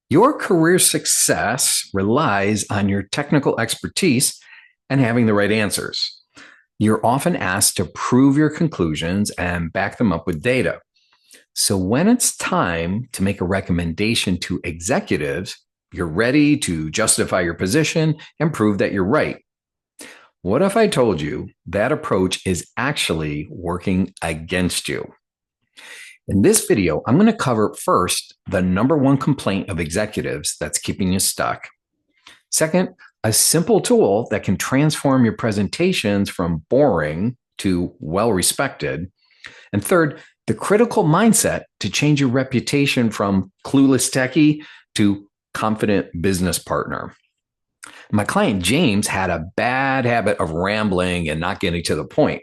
Your career success relies on your technical expertise and having the right answers. You're often asked to prove your conclusions and back them up with data. So when it's time to make a recommendation to executives, you're ready to justify your position and prove that you're right. What if I told you that approach is actually working against you? In this video, I'm going to cover first the number one complaint of executives that's keeping you stuck. Second, a simple tool that can transform your presentations from boring to well respected. And third, the critical mindset to change your reputation from clueless techie to confident business partner. My client James had a bad habit of rambling and not getting to the point.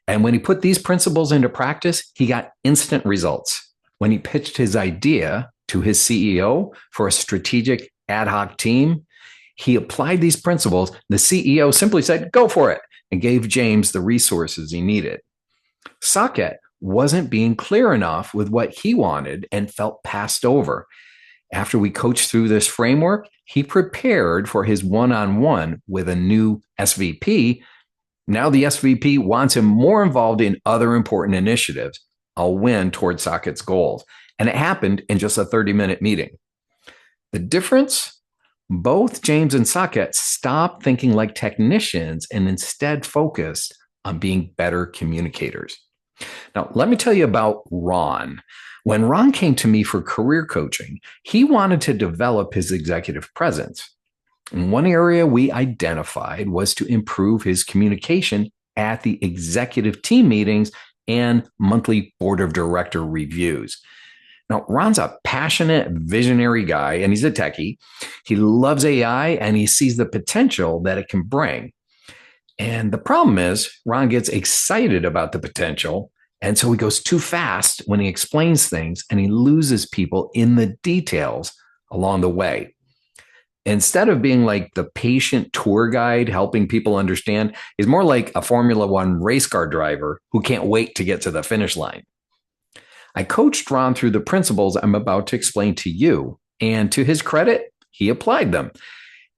And when he put these principles into practice, he got instant results. When he pitched his idea to his CEO for a strategic ad hoc team, he applied these principles. The CEO simply said, "Go for it," and gave James the resources he needed. Saket wasn't being clear enough with what he wanted and felt passed over. After we coached through this framework, he prepared for his one-on-one with a new SVP. Now the SVP wants him more involved in other important initiatives, a win towards Saket's goals. And it happened in just a 30-minute meeting. The difference? Both James and Saket stopped thinking like technicians and instead focused on being better communicators. Now, let me tell you about Ron. When Ron came to me for career coaching, he wanted to develop his executive presence. And one area we identified was to improve his communication at the executive team meetings and monthly board of director reviews. Now, Ron's a passionate, visionary guy, and he's a techie. He loves AI, and he sees the potential that it can bring. And the problem is, Ron gets excited about the potential, and so he goes too fast when he explains things, and he loses people in the details along the way. Instead of being like the patient tour guide helping people understand, he's more like a Formula One race car driver who can't wait to get to the finish line. I coached Ron through the principles I'm about to explain to you, and to his credit, he applied them.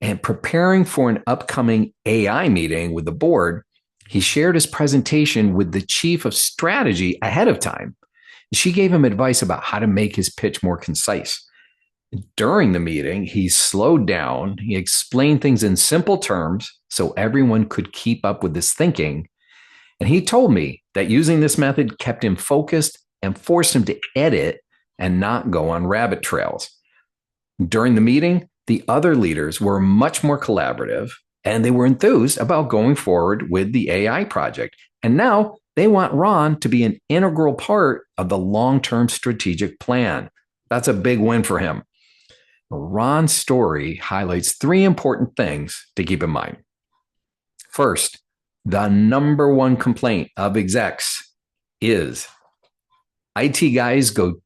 And preparing for an upcoming AI meeting with the board, he shared his presentation with the chief of strategy ahead of time. She gave him advice about how to make his pitch more concise. During the meeting, he slowed down. He explained things in simple terms so everyone could keep up with his thinking. And he told me that using this method kept him focused and forced him to edit and not go on rabbit trails. During the meeting, the other leaders were much more collaborative and they were enthused about going forward with the AI project. And now they want Ron to be an integral part of the long-term strategic plan. That's a big win for him. Ron's story highlights three important things to keep in mind. First, the number one complaint of execs is IT guys go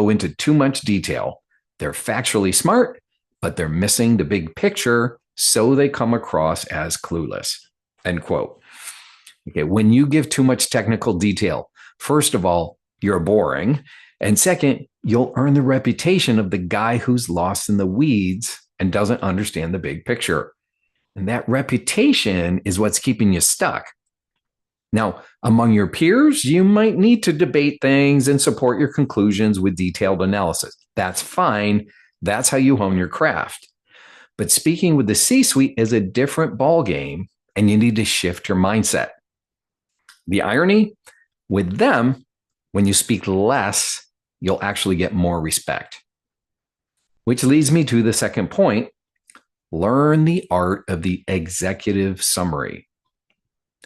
into too much detail. They're factually smart, but they're missing the big picture, so they come across as clueless. End quote. Okay, when you give too much technical detail, first of all, you're boring. And second, you'll earn the reputation of the guy who's lost in the weeds and doesn't understand the big picture. And that reputation is what's keeping you stuck. Now, among your peers, you might need to debate things and support your conclusions with detailed analysis. That's fine. That's how you hone your craft. But speaking with the C-suite is a different ballgame, and you need to shift your mindset. The irony, with them, when you speak less, you'll actually get more respect. Which leads me to the second point: learn the art of the executive summary.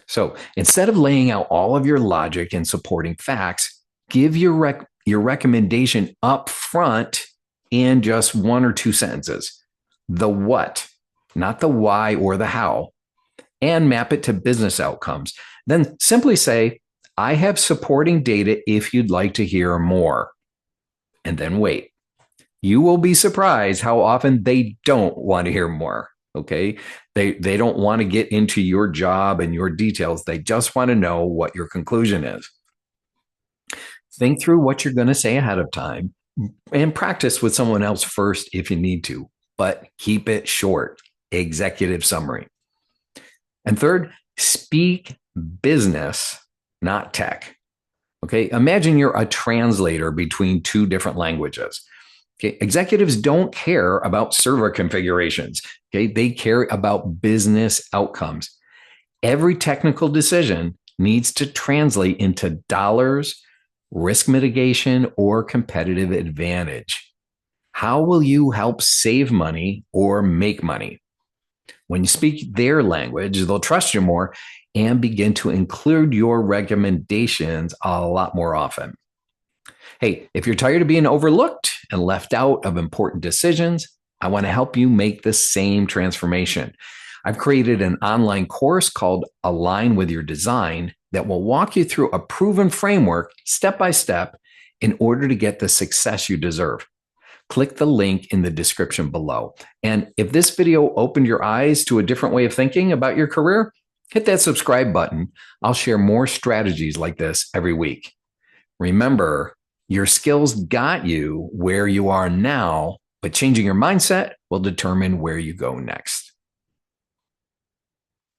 So instead of laying out all of your logic and supporting facts, give your recommendation up front in just one or two sentences. The what, not the why or the how, and map it to business outcomes. Then simply say, "I have supporting data if you'd like to hear more." And then wait. You will be surprised how often they don't want to hear more. Okay. They don't want to get into your job and your details. They just want to know what your conclusion is. Think through what you're going to say ahead of time And practice with someone else first if you need to, but keep it short. Executive summary. And third, speak business, not tech. Okay. Imagine you're a translator between two different languages. Okay. Executives don't care about server configurations. Okay. They care about business outcomes. Every technical decision needs to translate into dollars, risk mitigation, or competitive advantage. How will you help save money or make money? When you speak their language, they'll trust you more and begin to include your recommendations a lot more often. Hey, if you're tired of being overlooked and left out of important decisions, I want to help you make the same transformation. I've created an online course called Align with Your Design that will walk you through a proven framework step by step in order to get the success you deserve. Click the link in the description below. And if this video opened your eyes to a different way of thinking about your career, hit that subscribe button. I'll share more strategies like this every week. Remember, your skills got you where you are now, but changing your mindset will determine where you go next.